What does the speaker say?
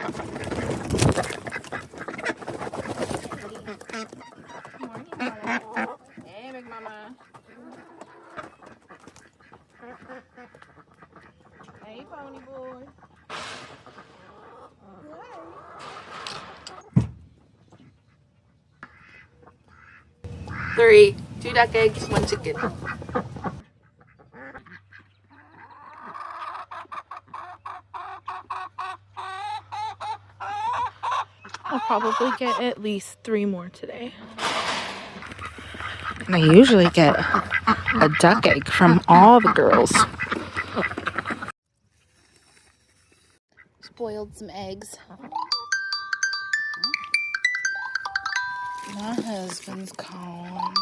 Hey, big mama. Hey, pony boy. Three, 2 duck eggs, 1 chicken. I'll probably get at least 3 more today. And I usually get a duck egg from all the girls. Spoiled some eggs. My husband's calling.